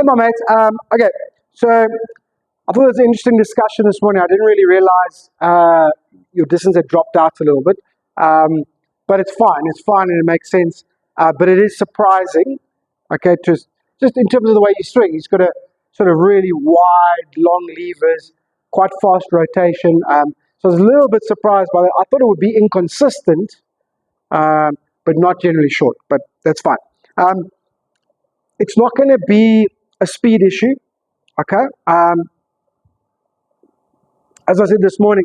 my mates. Okay, so I thought it was an interesting discussion this morning. I didn't really realize your distance had dropped out a little bit, but it's fine. It's fine and it makes sense. But it is surprising, okay, just in terms of the way you swing. He's got a sort of really wide, long levers, quite fast rotation. So I was a little bit surprised by that. I thought it would be inconsistent, but not generally short, but that's fine. It's not going to be a speed issue, okay? As I said this morning,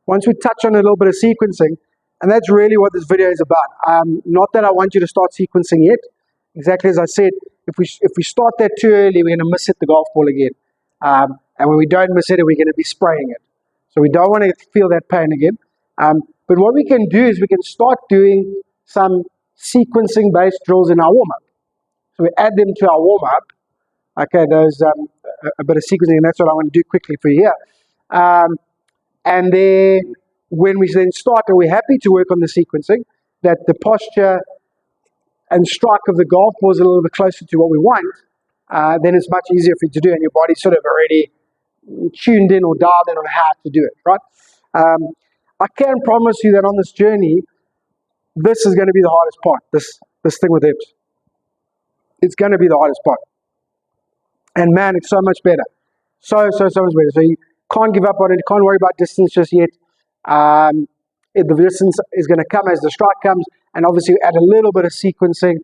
once we touch on a little bit of sequencing, and that's really what this video is about. Not that I want you to start sequencing yet. Exactly as I said, if we start that too early, we're going to miss hit the golf ball again. And when we don't miss it, we're going to be spraying it. So we don't want to feel that pain again. But what we can do is we can start doing some sequencing-based drills in our warm-up. So we add them to our warm-up. Okay, those a bit of sequencing, and that's what I want to do quickly for you here. And then when we then start, and we're happy to work on the sequencing, that the posture and strike of the golf ball is a little bit closer to what we want, then it's much easier for you to do, and your body's sort of already tuned in or dialed in on how to do it, right? I can promise you that on this journey, this is going to be the hardest part, this thing with hips. It's going to be the hardest part. And man, it's so much better. So much better. So you can't give up on it. You can't worry about distance just yet. The distance is going to come as the strike comes, and obviously add a little bit of sequencing.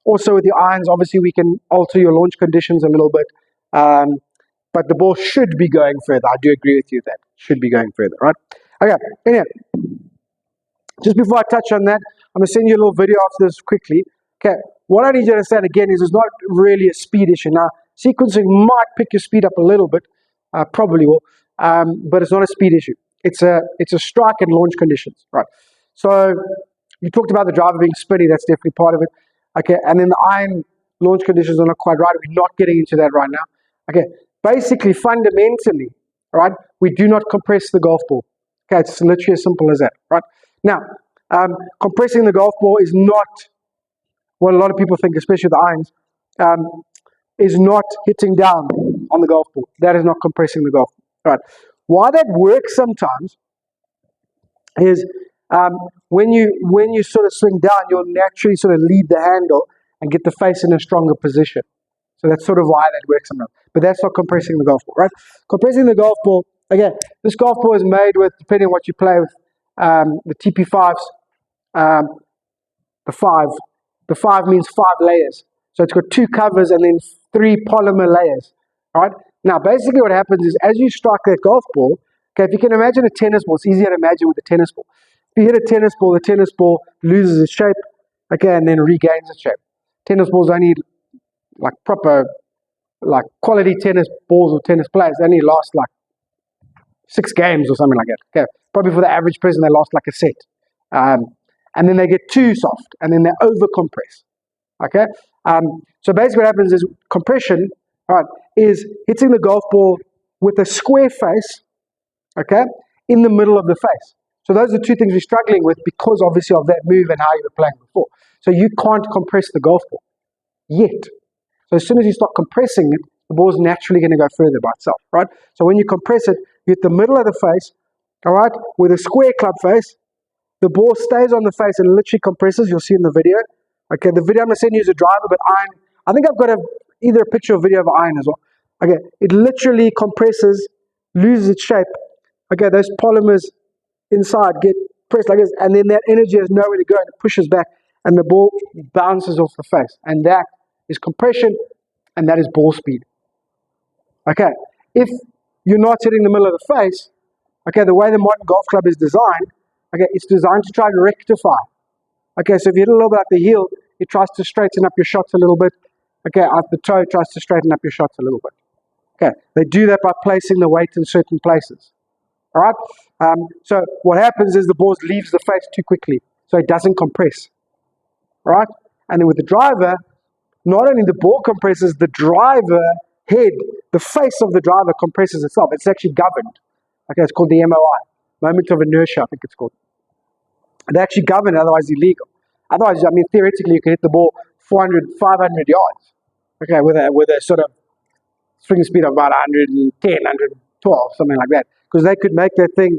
Also with the irons, obviously we can alter your launch conditions a little bit. But the ball should be going further. I do agree with you that should be going further, right? Okay, anyway, just before I touch on that, I'm going to send you a little video after this quickly. Okay, what I need you to understand again is it's not really a speed issue. Now, sequencing might pick your speed up a little bit, probably will, but it's not a speed issue. It's a strike and launch conditions, right? So you talked about the driver being spinny. That's definitely part of it. Okay, and then the iron launch conditions are not quite right. We're not getting into that right now. Okay, basically, fundamentally, right, we do not compress the golf ball. Okay, it's literally as simple as that, right? Now, compressing the golf ball is not what a lot of people think, especially the irons, is not hitting down on the golf ball. That is not compressing the golf ball, right? Why that works sometimes is when you sort of swing down, you'll naturally sort of lead the handle and get the face in a stronger position. So that's sort of why that works sometimes. But that's not compressing the golf ball, right? Compressing the golf ball, again, this golf ball is made with, depending on what you play with, the TP5s, the 5 means 5 layers. So it's got 2 covers and then 3 polymer layers, right? Now, basically what happens is as you strike that golf ball, okay, if you can imagine a tennis ball, it's easier to imagine with a tennis ball. If you hit a tennis ball, the tennis ball loses its shape, okay, and then regains its shape. Tennis balls only, like proper, like quality tennis balls or tennis players, only last like 6 games or something like that. Okay, probably for the average person, they last like a set. And then they get too soft, and then they over-compress. Okay? So basically what happens is compression, right, is hitting the golf ball with a square face, okay, in the middle of the face. So those are 2 things we're struggling with because obviously of that move and how you were playing before. So you can't compress the golf ball yet. So as soon as you start compressing it, the ball's naturally going to go further by itself, right? So when you compress it, you hit the middle of the face, all right, with a square club face. The ball stays on the face and literally compresses. You'll see in the video. Okay, the video I'm going to send you is a driver, but iron. I think I've got either a picture or video of iron as well. Okay, it literally compresses, loses its shape. Okay, those polymers inside get pressed like this, and then that energy has nowhere to go, and it pushes back, and the ball bounces off the face. And that is compression, and that is ball speed. Okay, if you're not hitting the middle of the face, okay, the way the modern golf club is designed, okay, it's designed to try and rectify. Okay, so if you hit a little bit at the heel, it tries to straighten up your shots a little bit. Okay, at the toe, it tries to straighten up your shots a little bit. Okay, they do that by placing the weight in certain places. All right, so what happens is the ball leaves the face too quickly, so it doesn't compress. All right, and then with the driver, not only the ball compresses, the driver head, the face of the driver compresses itself. It's actually governed. Okay, it's called the MOI, moment of inertia, I think it's called. They actually govern, otherwise it's illegal. Otherwise, I mean, theoretically, you can hit the ball 400, 500 yards, okay, with a sort of swing speed of about 110, 112, something like that. Because they could make that thing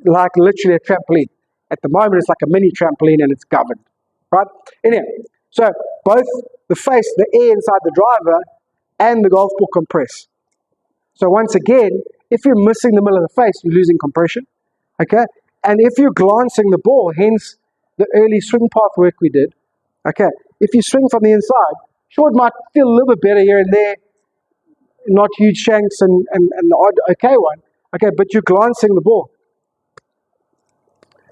like literally a trampoline. At the moment, it's like a mini trampoline and it's governed, right? Anyway, so both the face, the air inside the driver, and the golf ball compress. So once again, if you're missing the middle of the face, you're losing compression, okay? And if you're glancing the ball, hence the early swing path work we did, okay? If you swing from the inside, sure, it might feel a little bit better here and there, not huge shanks and the odd okay one, okay, but you're glancing the ball.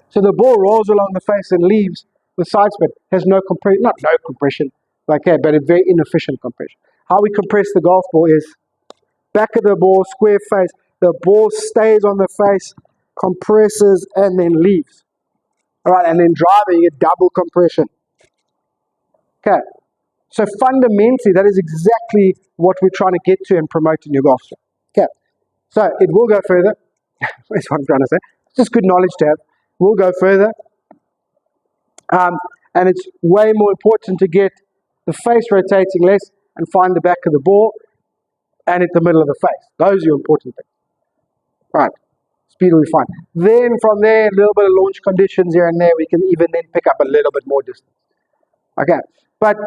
So the ball rolls along the face and leaves with side spin. Has no compression, not no compression, okay, but a very inefficient compression. How we compress the golf ball is back of the ball, square face. The ball stays on the face, compresses, and then leaves. All right, and then driving, you get double compression. Okay, so fundamentally, that is exactly what we're trying to get to and promote in your golf swing. Okay, so it will go further. That's what I'm trying to say. It's just good knowledge to have. We'll go further. And it's way more important to get the face rotating less and find the back of the ball and at the middle of the face. Those are your important things. Right, speed will be fine. Then from there, a little bit of launch conditions here and there, we can even then pick up a little bit more distance. Okay, but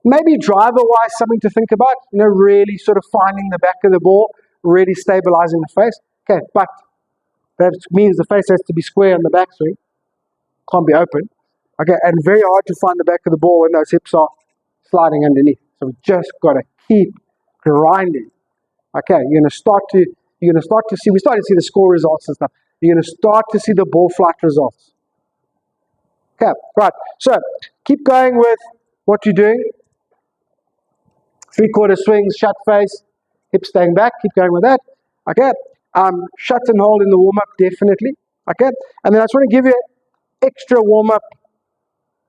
maybe driver-wise, something to think about, really sort of finding the back of the ball, really stabilizing the face. Okay, but that means the face has to be square on the backswing, can't be open. Okay, and very hard to find the back of the ball when those hips are sliding underneath. So we just got to keep grinding. Okay, you're going to start to see, we're starting to see the score results and stuff. You're going to start to see the ball flight results. Okay, right. So keep going with what you're doing. 3/4 swings, shut face, hips staying back. Keep going with that. Okay. Shut and hold in the warm-up, definitely. Okay. And then I just want to give you an extra warm-up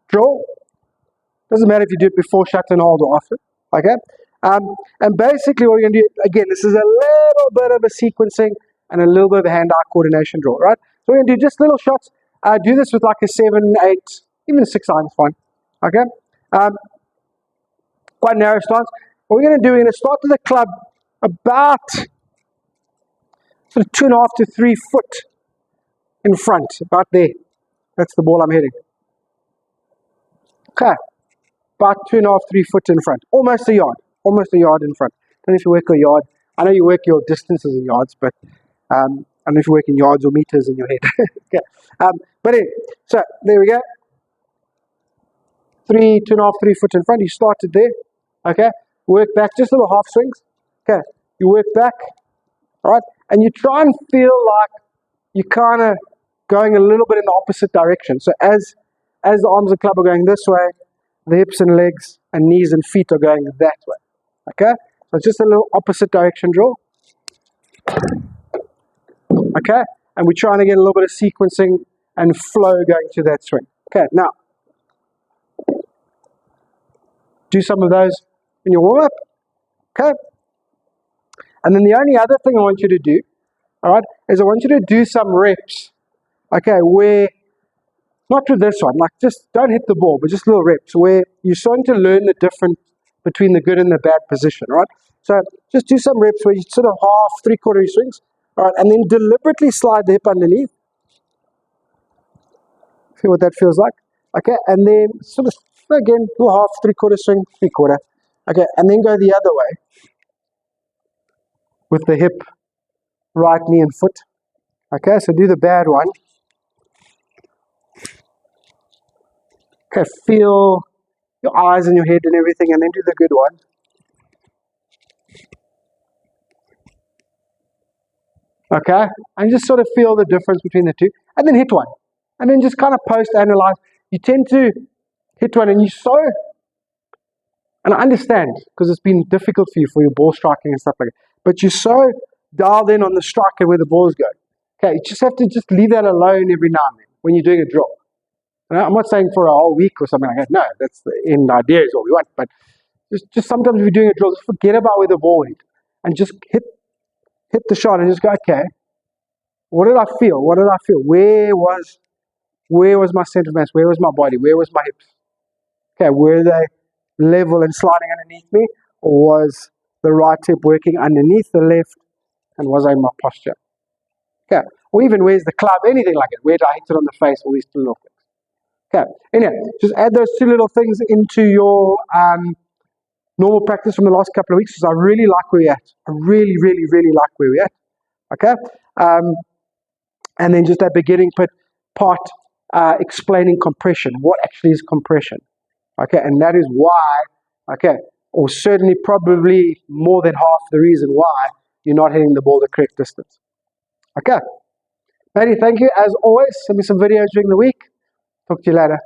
drill. Doesn't matter if you do it before shut and hold or after. Okay. And basically what we're going to do, again, this is a little bit of a sequencing and a little bit of a hand-eye coordination drill, right? So we're going to do just little shots. Do this with like a 7, 8, even a 6 iron is fine. Okay. Quite narrow stance. What we're going to do, we're going to start with the club about sort of 2.5 to 3 foot in front, about there. That's the ball I'm hitting. Okay. About 2.5, 3 foot in front. Almost a yard in front. Don't know if you work a yard. I know you work your distances in yards, but I don't know if you work in yards or meters in your head. Okay. But anyway, so there we go. 2.5, 3 foot in front. You started there. Okay. Work back, just little half swings. Okay. You work back. All right. And you try and feel like you're kind of going a little bit in the opposite direction. So as the arms and club are going this way, the hips and legs and knees and feet are going that way. Okay? So it's just a little opposite direction drill. Okay? And we're trying to get a little bit of sequencing and flow going to that swing. Okay, now, do some of those in your warm-up. Okay? And then the only other thing I want you to do, all right, is I want you to do some reps. Okay, where, not with this one, like just don't hit the ball, but just little reps where you're starting to learn the difference between the good and the bad position, right? So just do some reps where you sort of half, 3/4 swings, all right, and then deliberately slide the hip underneath. See what that feels like? Okay, and then sort of, again, little half, 3/4 swing, 3/4. Okay, and then go the other way with the hip, right knee and foot. Okay, so do the bad one. Okay, feel your eyes and your head and everything, and then do the good one. Okay, and just sort of feel the difference between the two, and then hit one, and then just kind of post-analyze. You tend to hit one, and and I understand because it's been difficult for you for your ball striking and stuff like that, but you're so dialed in on the strike and where the balls go. Okay, you just have to just leave that alone every now and then when you're doing a drill. I'm not saying for a whole week or something like that. No, that's the end idea is what we want. But just sometimes if you're doing a drill, just forget about where the ball went and just hit the shot and just go, okay, what did I feel? What did I feel? Where was my center of mass? Where was my body? Where was my hips? Okay, were they level and sliding underneath me, or was the right hip working underneath the left, and was I in my posture? Okay, or even where's the club, anything like it. Where did I hit it on the face? All these two little things. Okay, anyway, just add those two little things into your normal practice from the last couple of weeks, because I really like where we're at. I really, really, really like where we're at. Okay, and then just that beginning part explaining compression. What actually is compression? Okay, and that is why, okay, or certainly probably more than half the reason why you're not hitting the ball the correct distance. Okay, Matty, thank you as always. Send me some videos during the week. Talk to you later.